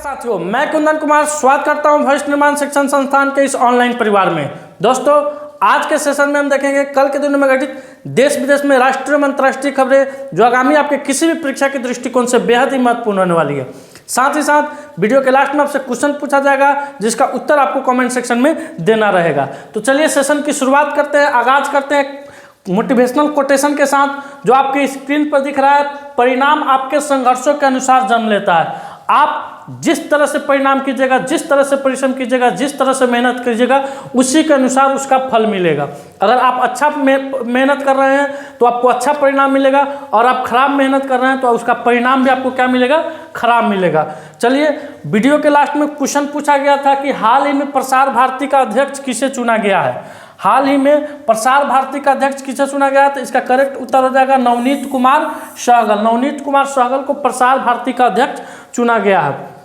साथियों, मैं कुंदन कुमार स्वागत करता हूं भविष्य निर्माण शिक्षण संस्थान के इस ऑनलाइन परिवार में। दोस्तों, आज के सेशन में हम देखेंगे कल के दिनों में घटित देश विदेश में राष्ट्रीय एवं अंतर्राष्ट्रीय खबरें जो आगामी आपके किसी भी परीक्षा के दृष्टिकोण से बेहद ही महत्वपूर्ण होने वाली है। साथ ही साथ वीडियो के लास्ट में आपसे क्वेश्चन पूछा जाएगा जिसका उत्तर आपको कमेंट सेक्शन में देना रहेगा। तो चलिए सेशन की शुरुआत करते हैं, आगाज करते हैं मोटिवेशनल कोटेशन के साथ जो आपके स्क्रीन पर दिख रहा है। परिणाम आपके संघर्षों के अनुसार जन्म लेता है। आप जिस तरह से परिणाम कीजिएगा, जिस तरह से परिश्रम कीजिएगा, जिस तरह से मेहनत कीजिएगा, उसी के अनुसार उसका फल मिलेगा। अगर आप अच्छा मेहनत कर रहे हैं तो आपको अच्छा परिणाम मिलेगा, और आप खराब मेहनत कर रहे हैं तो उसका परिणाम भी आपको क्या मिलेगा? खराब मिलेगा। चलिए, वीडियो के लास्ट में क्वेश्चन पूछा गया था कि हाल ही में प्रसार भारती का अध्यक्ष किसे चुना गया है। हाल ही में प्रसार भारती का अध्यक्ष किसे चुना गया है? तो इसका करेक्ट उत्तर हो जाएगा नवनीत कुमार सहगल। नवनीत कुमार सहगल को प्रसार भारती का अध्यक्ष चुना गया है।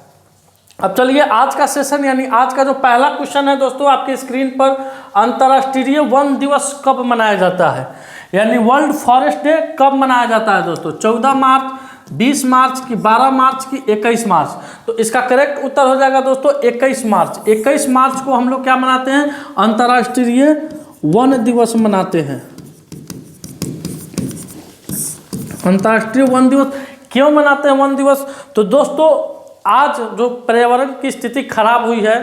अब चलिए आज का सेशन यानी आज का जो पहला क्वेश्चन है दोस्तों आपके स्क्रीन पर, अंतर्राष्ट्रीय वन दिवस कब मनाया जाता है, यानी वर्ल्ड फॉरेस्ट डे कब मनाया जाता है दोस्तों? 14 मार्च, 20 मार्च की, 12 मार्च की, 21 मार्च। तो इसका करेक्ट उत्तर हो जाएगा दोस्तों 21 मार्च। 21 मार्च को हम लोग क्या मनाते हैं? अंतर्राष्ट्रीय वन दिवस मनाते हैं। अंतर्राष्ट्रीय वन दिवस क्यों मनाते हैं वन दिवस? तो दोस्तों आज जो पर्यावरण की स्थिति खराब हुई है,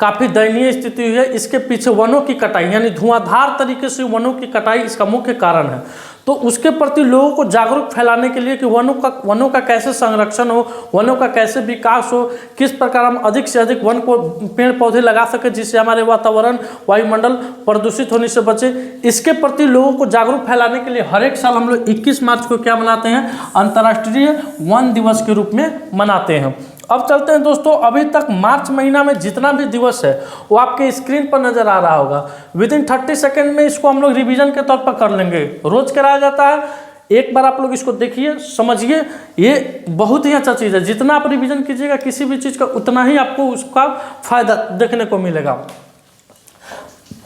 काफ़ी दयनीय स्थिति हुई है, इसके पीछे वनों की कटाई यानी धुआंधार तरीके से वनों की कटाई इसका मुख्य कारण है। तो उसके प्रति लोगों को जागरूक फैलाने के लिए कि वनों का कैसे संरक्षण हो, वनों का कैसे विकास हो, किस प्रकार हम अधिक से अधिक वन को पेड़ पौधे लगा सके जिससे हमारे वातावरण वायुमंडल प्रदूषित होने से बचे, इसके प्रति लोगों को जागरूक फैलाने के लिए हर एक साल हम लोग 21 मार्च को क्या मनाते हैं? अंतर्राष्ट्रीय वन दिवस के रूप में मनाते हैं। अब चलते हैं दोस्तों, अभी तक मार्च महीना में जितना भी दिवस है वो आपके स्क्रीन पर नजर आ रहा होगा। विदिन 30 सेकेंड में इसको हम लोग रिवीजन के तौर पर कर लेंगे। रोज कराया जाता है, एक बार आप लोग इसको देखिए, समझिए, ये बहुत ही अच्छा चीज़ है। जितना आप रिवीजन कीजिएगा किसी भी चीज़ का उतना ही आपको उसका फायदा देखने को मिलेगा।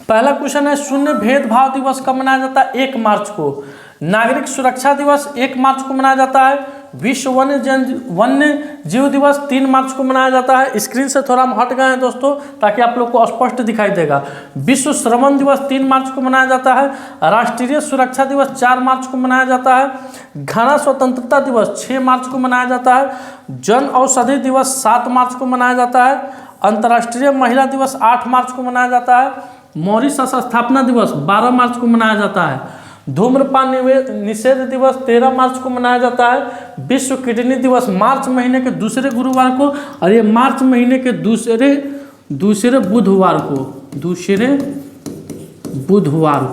पहला क्वेश्चन है, शून्य भेदभाव दिवस कब मनाया जाता है? 1 मार्च को। नागरिक सुरक्षा दिवस 1 मार्च को मनाया जाता है। विश्व वन्य जीव दिवस 3 मार्च को मनाया जाता है। स्क्रीन से थोड़ा हम हट गए हैं दोस्तों ताकि आप लोग को स्पष्ट दिखाई देगा। विश्व श्रवण दिवस 3 मार्च को मनाया जाता है। राष्ट्रीय सुरक्षा दिवस 4 मार्च को मनाया जाता है। घना स्वतंत्रता दिवस 6 मार्च को मनाया जाता है। जन औषधि दिवस 7 मार्च को मनाया जाता है। अंतर्राष्ट्रीय महिला दिवस 8 मार्च को मनाया जाता है। मॉरिशस स्थापना दिवस 12 मार्च को मनाया जाता है। धूम्रपान निषेध दिवस 13 मार्च को मनाया जाता है। विश्व किडनी दिवस मार्च महीने के दूसरे गुरुवार को, और ये मार्च महीने के दूसरे बुधवार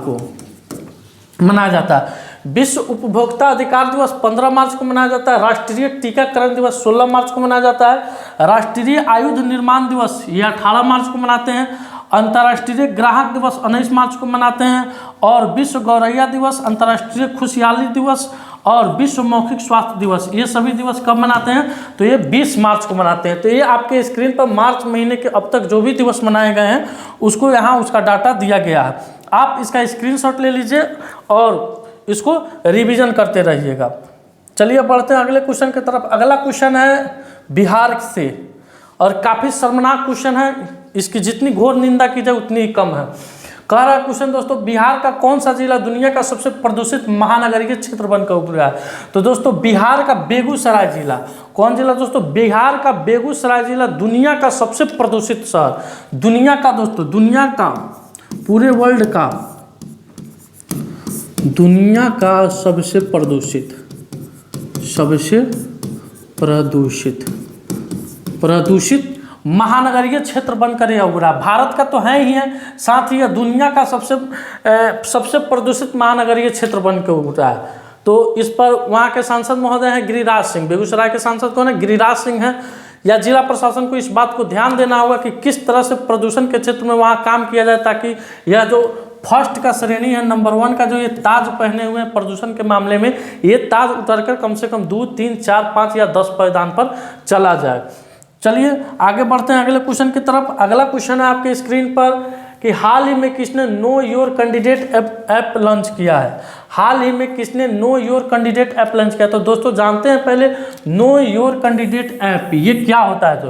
को मनाया जाता है। विश्व उपभोक्ता अधिकार दिवस 15 मार्च को मनाया जाता है। राष्ट्रीय टीकाकरण दिवस 16 मार्च को मनाया जाता है। राष्ट्रीय आयुध निर्माण दिवस ये 18 मार्च को मनाते हैं। अंतर्राष्ट्रीय ग्राहक दिवस 19 मार्च को मनाते हैं। और विश्व गौरैया दिवस, अंतर्राष्ट्रीय खुशहाली दिवस और विश्व मौखिक स्वास्थ्य दिवस, ये सभी दिवस कब मनाते हैं? तो ये 20 मार्च को मनाते हैं। तो ये आपके स्क्रीन पर मार्च महीने के अब तक जो भी दिवस मनाए गए हैं उसको यहाँ उसका डाटा दिया गया है। आप इसका स्क्रीनशॉट ले लीजिए और इसको रिवीजन करते रहिएगा। चलिए बढ़ते हैं अगले क्वेश्चन की तरफ। अगला क्वेश्चन है बिहार से, और काफ़ी शर्मनाक क्वेश्चन है, इसकी जितनी घोर निंदा की जाए उतनी ही कम है। कह रहा है क्वेश्चन दोस्तों, बिहार का कौन सा जिला दुनिया का सबसे प्रदूषित महानगरीय क्षेत्र बनकर उभरा है? तो दोस्तों बिहार का बेगूसराय जिला। कौन जिला दोस्तों? बिहार का बेगूसराय जिला दुनिया का सबसे प्रदूषित शहर, दुनिया का दोस्तों, दुनिया का, पूरे वर्ल्ड का, दुनिया का सबसे प्रदूषित महानगरीय क्षेत्र बनकर यह उभरा। भारत का तो है ही है, साथ ही यह दुनिया का सबसे प्रदूषित महानगरीय क्षेत्र बनकर उभरा है। तो इस पर वहाँ के सांसद महोदय हैं गिरिराज सिंह। बेगूसराय के सांसद कौन है? गिरिराज सिंह हैं। या जिला प्रशासन को इस बात को ध्यान देना होगा कि किस तरह से प्रदूषण के क्षेत्र में वहाँ काम किया जाए, ताकि यह जो फर्स्ट का श्रेणी है, नंबर 1 का जो ये ताज पहने हुए हैं प्रदूषण के मामले में, ये ताज उतरकर कम से कम 2, 3, 4, 5 या 10 पायदान पर चला जाए। चलिए आगे बढ़ते हैं अगले क्वेश्चन की तरफ। अगला क्वेश्चन है आपके स्क्रीन पर, कि हाल ही में किसने know your candidate app launch किया है। हाल ही में किसने know your candidate app launch किया। तो दोस्तों जानते हैं पहले नो योर कैंडिडेट ऐप ये क्या होता है।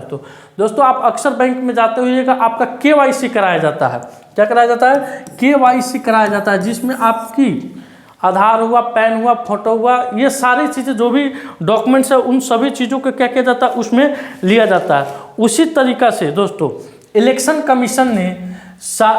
दोस्तों आप अक्सर बैंक में जाते होइएगा, आपका KYC कराया जाता है। क्या कराया जाता है? KYC कराया जाता है, जिसमें आपकी आधार हुआ, पैन हुआ, फोटो हुआ, ये सारी चीज़ें जो भी डॉक्यूमेंट्स है उन सभी चीज़ों को क्या किया जाता है उसमें लिया जाता है। उसी तरीक़ा से दोस्तों इलेक्शन कमीशन ने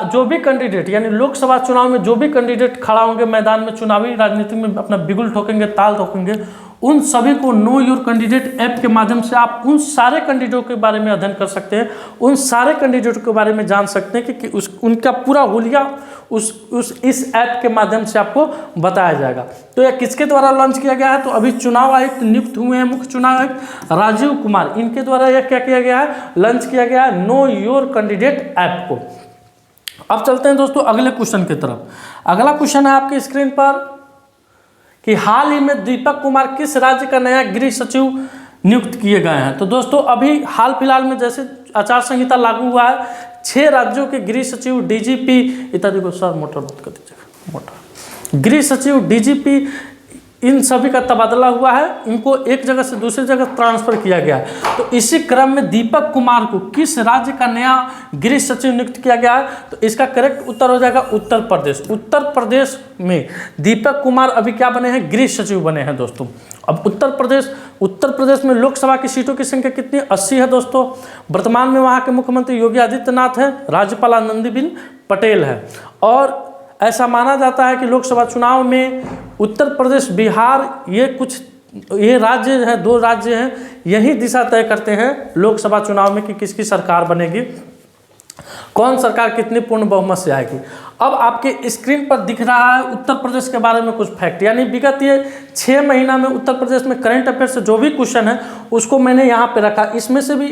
जो भी कैंडिडेट यानी लोकसभा चुनाव में जो भी कैंडिडेट खड़ा होंगे मैदान में, चुनावी राजनीति में अपना बिगुल ठोकेंगे, ताल ठोकेंगे, उन सभी को नो योर कैंडिडेट ऐप के माध्यम से आप उन सारे कैंडिडेटों के बारे में अध्ययन कर सकते हैं, उन सारे कैंडिडेटों के बारे में जान सकते हैं कि उनका पूरा हुलिया इस ऐप के माध्यम से आपको बताया जाएगा। तो यह किसके द्वारा लॉन्च किया गया है? तो अभी चुनाव आयुक्त नियुक्त हुए हैं, मुख्य चुनाव आयुक्त राजीव कुमार, इनके द्वारा यह क्या किया गया है? लॉन्च किया गया है नो योर कैंडिडेट ऐप को। अब चलते हैं दोस्तों अगले क्वेश्चन की तरफ। अगला क्वेश्चन है आपकी स्क्रीन पर कि हाल ही में दीपक कुमार किस राज्य का नया गृह सचिव नियुक्त किए गए हैं। तो दोस्तों अभी हाल फिलहाल में जैसे आचार संहिता लागू हुआ है, 6 राज्यों के गृह सचिव, DGP इत्यादि को सर मोटर मत कर दीजिएगा, मोटर गृह सचिव, DGP इन सभी का तबादला हुआ है, इनको एक जगह से दूसरी जगह ट्रांसफर किया गया है। तो इसी क्रम में दीपक कुमार को किस राज्य का नया गृह सचिव नियुक्त किया गया है? तो इसका करेक्ट उत्तर हो जाएगा उत्तर प्रदेश। उत्तर प्रदेश में दीपक कुमार अभी क्या बने हैं? गृह सचिव बने हैं दोस्तों। अब उत्तर प्रदेश में लोकसभा की सीटों की संख्या कितनी? 80 है दोस्तों। वर्तमान में वहाँ के मुख्यमंत्री योगी आदित्यनाथ हैं, राज्यपाल आनंदीबेन पटेल है, और ऐसा माना जाता है कि लोकसभा चुनाव में उत्तर प्रदेश, बिहार ये राज्य हैं, 2 राज्य हैं, यही दिशा तय करते हैं लोकसभा चुनाव में कि किसकी सरकार बनेगी, कौन सरकार कितनी पूर्ण बहुमत से आएगी। अब आपके स्क्रीन पर दिख रहा है उत्तर प्रदेश के बारे में कुछ फैक्ट, यानी विगत ये 6 महीना में उत्तर प्रदेश में करंट अफेयर से जो भी क्वेश्चन है उसको मैंने यहाँ पे रखा। इसमें से भी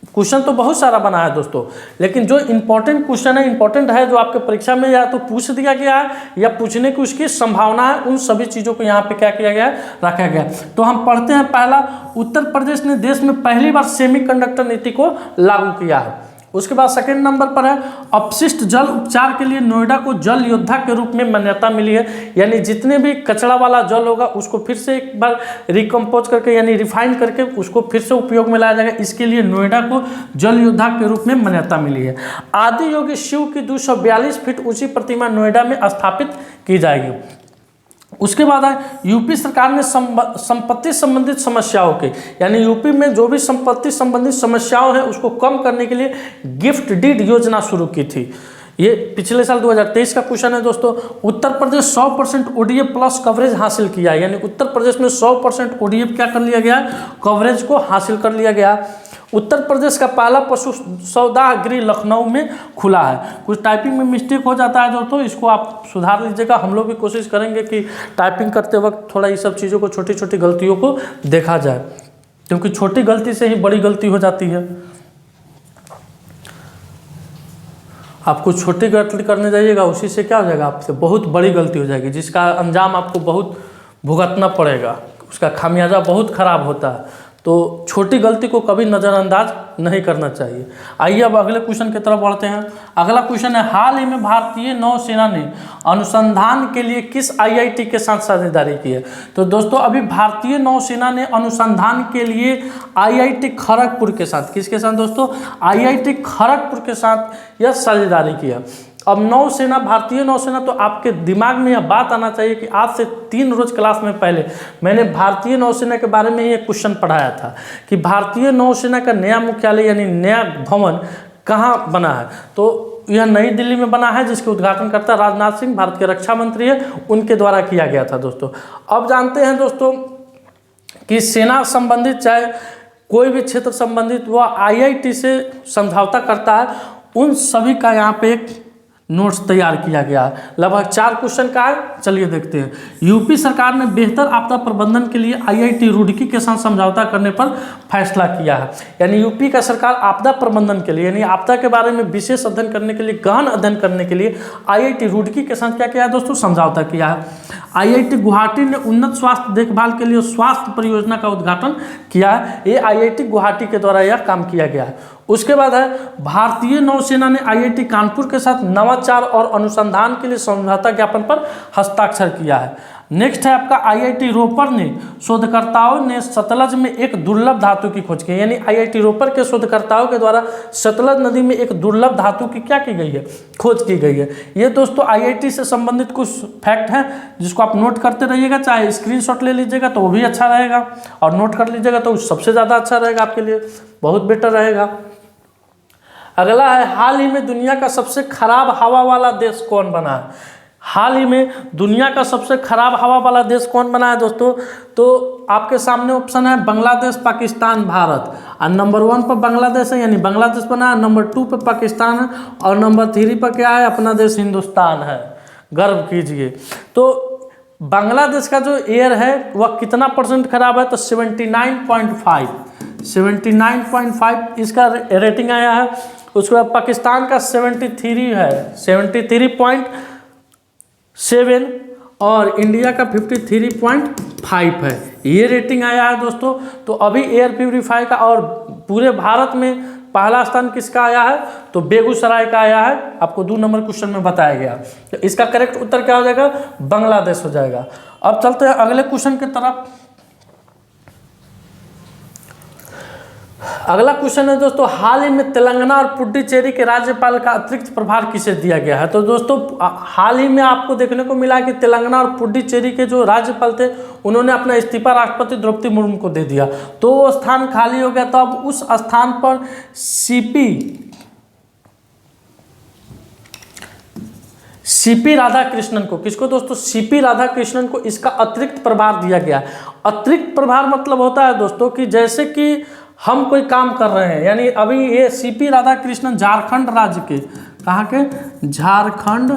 क्वेश्चन तो बहुत सारा बना है दोस्तों, लेकिन जो इंपॉर्टेंट क्वेश्चन है, इंपॉर्टेंट है, जो आपके परीक्षा में या तो पूछ दिया गया है या पूछने की उसकी संभावना है, उन सभी चीज़ों को यहाँ पे क्या किया गया है? रखा गया। तो हम पढ़ते हैं पहला, उत्तर प्रदेश ने देश में पहली बार सेमीकंडक्टर नीति को लागू किया है। उसके बाद सेकंड नंबर पर है अपशिष्ट जल उपचार के लिए नोएडा को जल योद्धा के रूप में मान्यता मिली है, यानी जितने भी कचरा वाला जल होगा उसको फिर से एक बार रिकम्पोज करके यानी रिफाइन करके उसको फिर से उपयोग में लाया जाएगा। इसके लिए नोएडा को जल योद्धा के रूप में मान्यता मिली है। आदि योगी शिव की 242 फीट ऊंची प्रतिमा नोएडा में स्थापित की जाएगी। उसके बाद है यूपी सरकार ने संपत्ति संबंधित समस्याओं के, यानी यूपी में जो भी संपत्ति संबंधित समस्याओं हैं उसको कम करने के लिए गिफ्ट डीड योजना शुरू की थी। ये पिछले साल 2023 का क्वेश्चन है दोस्तों। Uttar Pradesh 100% ODF plus coverage हासिल किया है, यानी उत्तर प्रदेश में 100% ODF क्या कर लिया गया? कवरेज को हासिल कर लिया गया। उत्तर प्रदेश का पहला पशु सौदा गृह लखनऊ में खुला है। कुछ टाइपिंग में मिस्टेक हो जाता है दोस्तों, इसको आप सुधार लीजिएगा। हम लोग भी कोशिश करेंगे कि टाइपिंग करते वक्त थोड़ा ये सब चीज़ों को, छोटी छोटी गलतियों को देखा जाए, क्योंकि छोटी गलती से ही बड़ी गलती हो जाती है। आप कुछ छोटी गलती करने जाइएगा, उसी से क्या हो जाएगा? आपसे बहुत बड़ी गलती हो जाएगी, जिसका अंजाम आपको बहुत भुगतना पड़ेगा, उसका खामियाजा बहुत खराब होता है। तो छोटी गलती को कभी नज़रअंदाज नहीं करना चाहिए। आइए अब अगले क्वेश्चन की तरफ बढ़ते हैं। अगला क्वेश्चन है हाल ही में भारतीय नौसेना ने अनुसंधान के लिए किस IIT के साथ साझेदारी की है? तो दोस्तों अभी भारतीय नौसेना ने अनुसंधान के लिए IIT खड़गपुर के साथ, किसके साथ दोस्तों? IIT खड़गपुर के साथ यह साझेदारी की है। अब नौसेना, भारतीय नौसेना, तो आपके दिमाग में यह बात आना चाहिए कि आज से 3 रोज क्लास में पहले मैंने भारतीय नौसेना के बारे में ये क्वेश्चन पढ़ाया था कि भारतीय नौसेना का नया मुख्यालय यानी नया भवन कहाँ बना है। तो यह नई दिल्ली में बना है, जिसके उद्घाटन करता राजनाथ सिंह, भारत के रक्षा मंत्री है, उनके द्वारा किया गया था दोस्तों। अब जानते हैं दोस्तों कि सेना संबंधित चाहे कोई भी क्षेत्र संबंधित वह IIT से समझौता करता है, उन सभी का यहाँ पे एक नोट्स तैयार किया गया है। लगभग 4 क्वेश्चन का है, चलिए देखते हैं। यूपी सरकार ने बेहतर आपदा प्रबंधन के लिए IIT रुड़की के साथ समझौता करने पर फैसला किया है, यानी यूपी का सरकार आपदा प्रबंधन के लिए, यानी आपदा के बारे में विशेष अध्ययन करने के लिए, गहन अध्ययन करने के लिए IIT रुड़की के साथ क्या किया है दोस्तों? समझौता किया है। IIT गुवाहाटी ने उन्नत स्वास्थ्य देखभाल के लिए स्वास्थ्य परियोजना का उद्घाटन किया है। ये IIT गुवाहाटी के द्वारा यह काम किया गया है। उसके बाद है भारतीय नौसेना ने आईआईटी कानपुर के साथ नवाचार और अनुसंधान के लिए समझौता ज्ञापन पर हस्ताक्षर किया है। नेक्स्ट है आपका आईआईटी रोपर ने शोधकर्ताओं ने सतलज में एक दुर्लभ धातु की खोज की, यानी आईआईटी रोपर के शोधकर्ताओं के द्वारा सतलज नदी में एक दुर्लभ धातु की क्या की गई है, खोज की गई है। ये दोस्तों आईआईटी से संबंधित कुछ फैक्ट हैं जिसको आप नोट करते रहिएगा, चाहे स्क्रीनशॉट ले लीजिएगा तो वो भी अच्छा रहेगा, और नोट कर लीजिएगा तो सबसे ज़्यादा अच्छा रहेगा, आपके लिए बहुत बेटर रहेगा। अगला है हाल ही में दुनिया का सबसे खराब हवा वाला देश कौन बना है। हाल ही में दुनिया का सबसे खराब हवा वाला देश कौन बना है दोस्तों, तो आपके सामने ऑप्शन है बांग्लादेश, पाकिस्तान, भारत। और नंबर 1 पर बांग्लादेश है, यानी बांग्लादेश बना है, नंबर 2 पर पाकिस्तान है, और नंबर 3 पर क्या है, अपना देश हिंदुस्तान है। गर्व कीजिए। तो बांग्लादेश का जो एयर है वह कितना % खराब है, तो 79.5 इसका रेटिंग आया है। उसके बाद पाकिस्तान का 73 है, 73.7, और इंडिया का 53.5 है, ये रेटिंग आया है दोस्तों। तो अभी एयर प्यूरीफाई का और पूरे भारत में पहला स्थान किसका आया है, तो बेगूसराय का आया है, आपको 2 नंबर क्वेश्चन में बताया गया। तो इसका करेक्ट उत्तर क्या हो जाएगा, बांग्लादेश हो जाएगा। अब चलते हैं अगले क्वेश्चन की तरफ। अगला क्वेश्चन है दोस्तों, हाल ही में तेलंगाना और पुडुचेरी के राज्यपाल का अतिरिक्त प्रभार किसे दिया गया है। तो दोस्तों हाल ही में आपको देखने को मिला कि तेलंगाना और पुडुचेरी के जो राज्यपाल थे उन्होंने अपना इस्तीफा राष्ट्रपति द्रौपदी मुर्मू को दे दिया, तो वो स्थान खाली हो गया। तो अब उस स्थान पर सीपी राधाकृष्णन को, किसको दोस्तों, सीपी राधाकृष्णन को इसका अतिरिक्त प्रभार दिया गया। अतिरिक्त प्रभार मतलब होता है दोस्तों कि जैसे कि हम कोई काम कर रहे हैं, यानी अभी ये सीपी राधाकृष्णन झारखंड राज्य के, कहाँ के, झारखंड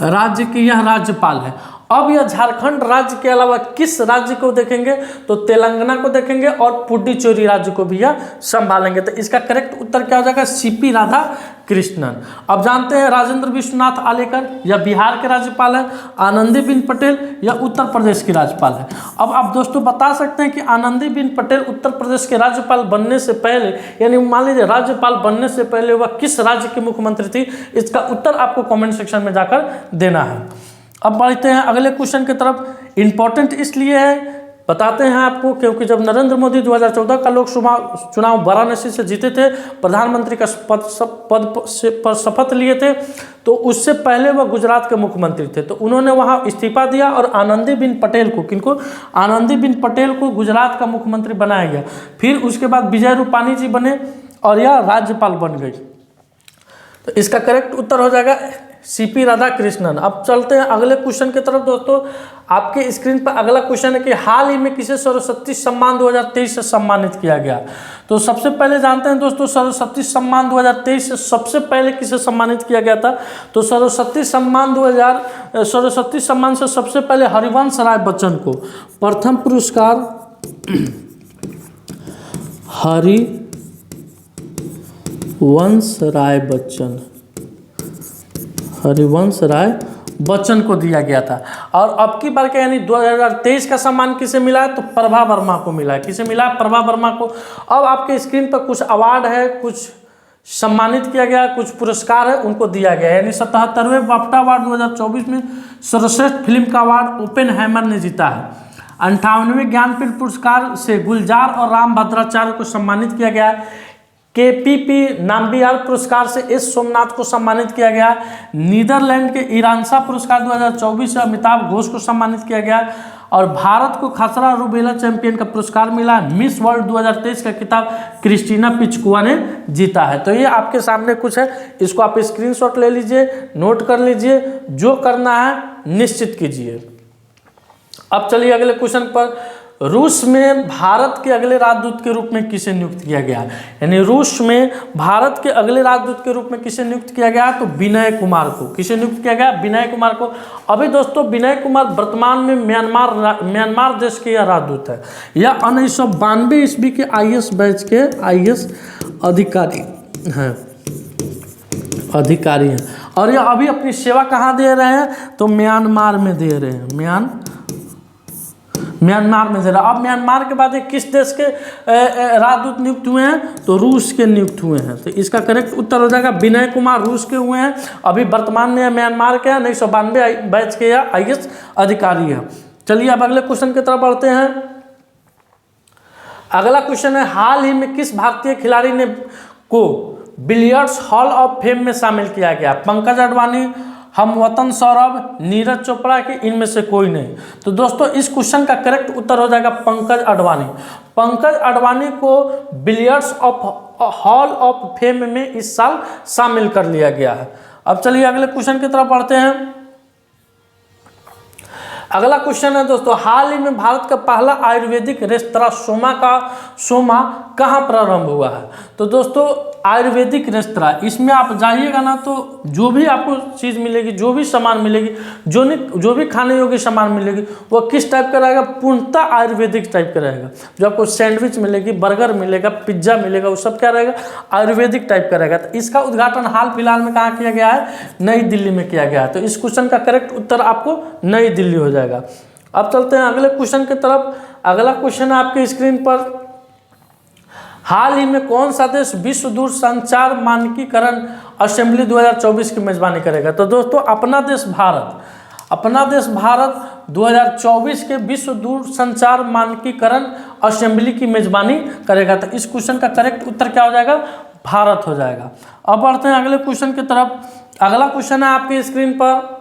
राज्य के यह राज्यपाल है। अब यह झारखंड राज्य के अलावा किस राज्य को देखेंगे, तो तेलंगाना को देखेंगे और पुडुचेरी राज्य को भी यह संभालेंगे। तो इसका करेक्ट उत्तर क्या हो जाएगा, सीपी राधाकृष्णन। अब जानते हैं राजेंद्र विश्वनाथ आलेकर यह बिहार के राज्यपाल है, आनंदीबेन पटेल यह उत्तर प्रदेश की राज्यपाल है। अब आप दोस्तों बता सकते हैं कि आनंदीबेन पटेल उत्तर प्रदेश के राज्यपाल बनने से पहले, यानी मान लीजिए राज्यपाल बनने से पहले वह किस राज्य की मुख्यमंत्री थी, इसका उत्तर आपको कमेंट सेक्शन में जाकर देना है। अब बढ़ते हैं अगले क्वेश्चन की तरफ। इंपॉर्टेंट इसलिए है, बताते हैं आपको, क्योंकि जब नरेंद्र मोदी 2014 का लोकसभा चुनाव वाराणसी से जीते थे, प्रधानमंत्री का पद पर शपथ लिए थे, तो उससे पहले वह गुजरात के मुख्यमंत्री थे। तो उन्होंने वहां इस्तीफा दिया और आनंदीबेन पटेल को, किनको, आनंदीबेन पटेल को गुजरात का मुख्यमंत्री बनाया गया। फिर उसके बाद विजय रूपाणी जी बने और यह राज्यपाल बन गई। तो इसका करेक्ट उत्तर हो जाएगा सीपी राधाकृष्णन। अब चलते हैं अगले क्वेश्चन की तरफ दोस्तों। आपके स्क्रीन पर अगला क्वेश्चन है कि हाल ही में किसे सरस्वती सम्मान 2023 से सम्मानित किया गया। तो सबसे पहले जानते हैं दोस्तों, सरस्वती सम्मान 2023 से सबसे पहले किसे सम्मानित किया गया था। तो सरस्वती सम्मान से सबसे पहले हरिवंश राय बच्चन को प्रथम पुरस्कार, हरिवंश राय बच्चन को दिया गया था। और अब की बार क्या, यानी 2023 का सम्मान किसे मिला है, तो प्रभा वर्मा को मिला है। किसे मिला है, प्रभा वर्मा को। अब आपके स्क्रीन पर कुछ अवार्ड है, कुछ सम्मानित किया गया, कुछ पुरस्कार है, उनको दिया गया है। यानी 77वें बाफ्टा अवार्ड 2024 में सर्वश्रेष्ठ फिल्म का अवार्ड ओपेनहाइमर ने जीता है। 58वें ज्ञानपीठ पुरस्कार से गुलजार और राम भद्राचार्य को सम्मानित किया गया है। केपीपी नाम्बियार पुरस्कार से एस सोमनाथ को सम्मानित किया गया। नीदरलैंड के इरानसा पुरस्कार 2024 से अमिताभ घोष को सम्मानित किया गया। और भारत को खसरा रूबेला चैंपियन का पुरस्कार मिला। मिस वर्ल्ड 2023 का खिताब क्रिस्टीना पिचकुआ ने जीता है। तो ये आपके सामने कुछ है, इसको आप स्क्रीनशॉट ले लीजिए, नोट कर लीजिए, जो करना है निश्चित कीजिए। अब चलिए अगले क्वेश्चन पर। रूस में भारत के अगले राजदूत के रूप में किसे नियुक्त किया गया, यानी रूस में भारत के अगले राजदूत के रूप में किसे नियुक्त किया गया, तो विनय कुमार को। किसे नियुक्त किया गया, विनय कुमार को। अभी दोस्तों विनय कुमार वर्तमान में म्यांमार देश के यह राजदूत है। यह 1992 ईस्वी के IS बैच के IS अधिकारी हैं और यह अभी अपनी सेवा कहाँ दे रहे हैं, तो म्यांमार में दे रहे हैं। म्यांमार में ज़रा। अब म्यांमार के बाद किस देश के राजदूत नियुक्त हुए हैं? तो रूस के नियुक्त हुए हैं। तो इसका करेक्ट उत्तर हो जाएगा विनय कुमार, रूस के हुए हैं। अभी वर्तमान में म्यांमार के 1992 बैच के या IAS अधिकारी हैं। चलिए अब अगले क्वेश्चन की तरफ बढ़ते हैं। अगला क्वेश्चन है, हाल ही में किस भारतीय खिलाड़ी ने को बिलियर्ड्स हॉल ऑफ फेम में शामिल किया गया? पंकज अडवाणी, हमवतन सौरभ, नीरज चोपड़ा की इनमें से कोई नहीं। तो दोस्तों इस क्वेश्चन का करेक्ट उत्तर हो जाएगा पंकज अडवाणी। पंकज अडवाणी को बिलियर्ड्स हॉल ऑफ फेम में इस साल शामिल कर लिया गया है। अब चलिए अगले क्वेश्चन की तरफ बढ़ते हैं। अगला क्वेश्चन है दोस्तों, हाल ही में भारत का पहला आयुर्वेदिक रेस्तरां सोमा कहाँ प्रारंभ हुआ है? तो दोस्तों आयुर्वेदिक रेस्तरां, इसमें आप जाइएगा ना तो जो भी आपको चीज़ मिलेगी, जो भी सामान मिलेगी, जो भी खाने योग्य सामान मिलेगी वो किस टाइप का रहेगा? पूर्णतः आयुर्वेदिक टाइप का रहेगा। जो आपको सैंडविच मिलेगी, बर्गर मिलेगा, पिज्ज़ा मिलेगा, वो सब क्या रहेगा? आयुर्वेदिक टाइप का रहेगा। तो इसका उद्घाटन हाल फिलहाल में कहाँ किया गया है? नई दिल्ली में किया गया है। तो इस क्वेश्चन का करेक्ट उत्तर आपको नई दिल्ली हो जाएगा। अब चलते हैं अगले क्वेश्चन की तरफ। अगला क्वेश्चन है आपके स्क्रीन पर, हाल ही में कौन सा देश विश्व दूरसंचार मानकीकरण असेंबली 2024 की मेजबानी करेगा? तो दोस्तों अपना देश भारत 2024 के विश्व दूरसंचार मानकीकरण असेंबली की मेजबानी करेगा। तो इस क्वेश्चन का करेक्ट उत्तर क्या हो जाएगा? भारत हो जाएगा। अब बढ़ते हैं अगले क्वेश्चन की तरफ। अगला क्वेश्चन है आपकी स्क्रीन पर,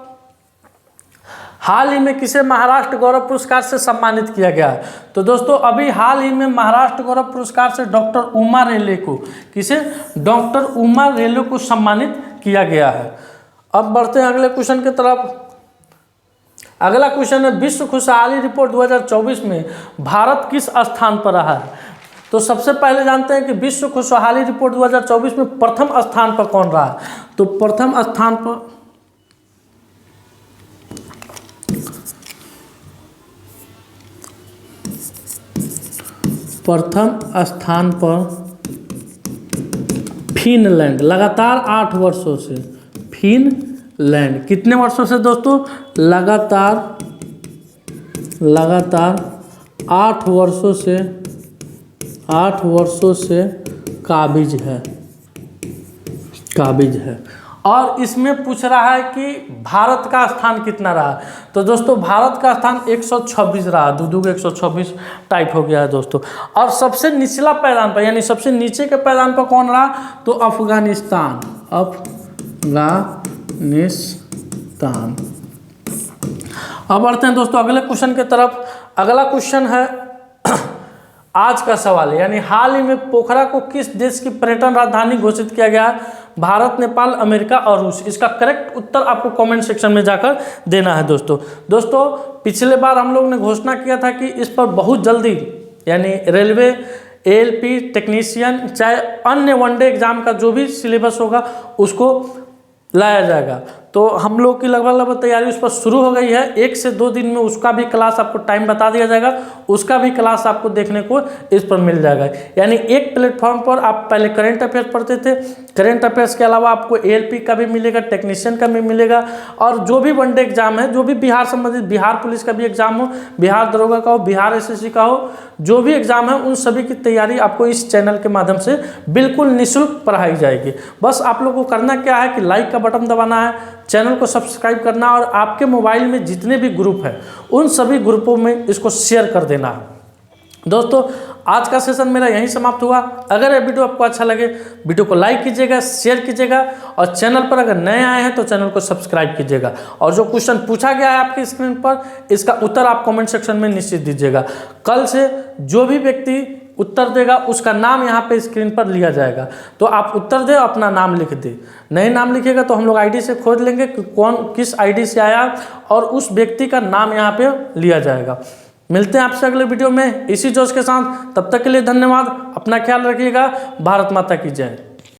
हाल ही में किसे महाराष्ट्र गौरव पुरस्कार से सम्मानित किया गया है? तो दोस्तों अभी हाल ही में महाराष्ट्र गौरव पुरस्कार से डॉक्टर उमा रेले को, किसे? डॉक्टर उमा रेले को सम्मानित किया गया है। अब बढ़ते हैं अगले क्वेश्चन की तरफ। अगला क्वेश्चन है, विश्व खुशहाली रिपोर्ट 2024 में भारत किस स्थान पर रहा है? तो सबसे पहले जानते हैं कि विश्व खुशहाली रिपोर्ट 2024 में प्रथम स्थान पर कौन रहा है? तो प्रथम स्थान पर फिनलैंड, लगातार 8 वर्षों से। फिनलैंड कितने वर्षों से दोस्तों? लगातार 8 वर्षों से काबिज है। और इसमें पूछ रहा है कि भारत का स्थान कितना रहा? तो दोस्तों भारत का स्थान 126 रहा, 126 टाइप हो गया है दोस्तों। और सबसे निचला पायदान पर, यानी सबसे नीचे के पायदान पर कौन रहा? तो अफगानिस्तान। अब बढ़ते हैं दोस्तों अगले क्वेश्चन की तरफ। अगला क्वेश्चन है आज का सवाल, यानी हाल ही में पोखरा को किस देश की पर्यटन राजधानी घोषित किया गया? भारत, नेपाल, अमेरिका और रूस। इसका करेक्ट उत्तर आपको कमेंट सेक्शन में जाकर देना है दोस्तों पिछले बार हम लोग ने घोषणा किया था कि इस पर बहुत जल्दी, यानी रेलवे, ALP टेक्नीशियन, चाहे अन्य वनडे एग्जाम का जो भी सिलेबस होगा उसको लाया जाएगा। तो हम लोग की लगभग तैयारी उस पर शुरू हो गई है। 1 से 2 दिन में उसका भी क्लास आपको टाइम बता दिया जाएगा, उसका भी क्लास आपको देखने को इस पर मिल जाएगा। यानी एक प्लेटफॉर्म पर आप पहले करंट अफेयर्स पढ़ते थे, करंट अफेयर्स के अलावा आपको ALP का भी मिलेगा, टेक्नीशियन का भी मिलेगा, और जो भी वनडे एग्जाम है, जो भी बिहार संबंधित, बिहार पुलिस का भी एग्जाम हो, बिहार दरोगा का हो, बिहार SSC का हो, जो भी एग्जाम है उन सभी की तैयारी आपको इस चैनल के माध्यम से बिल्कुल निःशुल्क पढ़ाई जाएगी। बस आप लोगों को करना क्या है कि लाइक का बटन दबाना है, चैनल को सब्सक्राइब करना, और आपके मोबाइल में जितने भी ग्रुप हैं उन सभी ग्रुपों में इसको शेयर कर देना है। दोस्तों आज का सेशन मेरा यहीं समाप्त हुआ। अगर ये वीडियो आपको अच्छा लगे, वीडियो को लाइक कीजिएगा, शेयर कीजिएगा, और चैनल पर अगर नए आए हैं तो चैनल को सब्सक्राइब कीजिएगा। और जो क्वेश्चन पूछा गया है आपकी स्क्रीन पर, इसका उत्तर आप कमेंट सेक्शन में निश्चित दीजिएगा। कल से जो भी व्यक्ति उत्तर देगा उसका नाम यहाँ पे स्क्रीन पर लिया जाएगा। तो आप उत्तर दे, अपना नाम लिख दे। नहीं नाम लिखेगा तो हम लोग ID से खोज लेंगे कि कौन किस ID से आया, और उस व्यक्ति का नाम यहाँ पे लिया जाएगा। मिलते हैं आपसे अगले वीडियो में इसी जोश के साथ। तब तक के लिए धन्यवाद। अपना ख्याल रखिएगा। भारत माता की जय।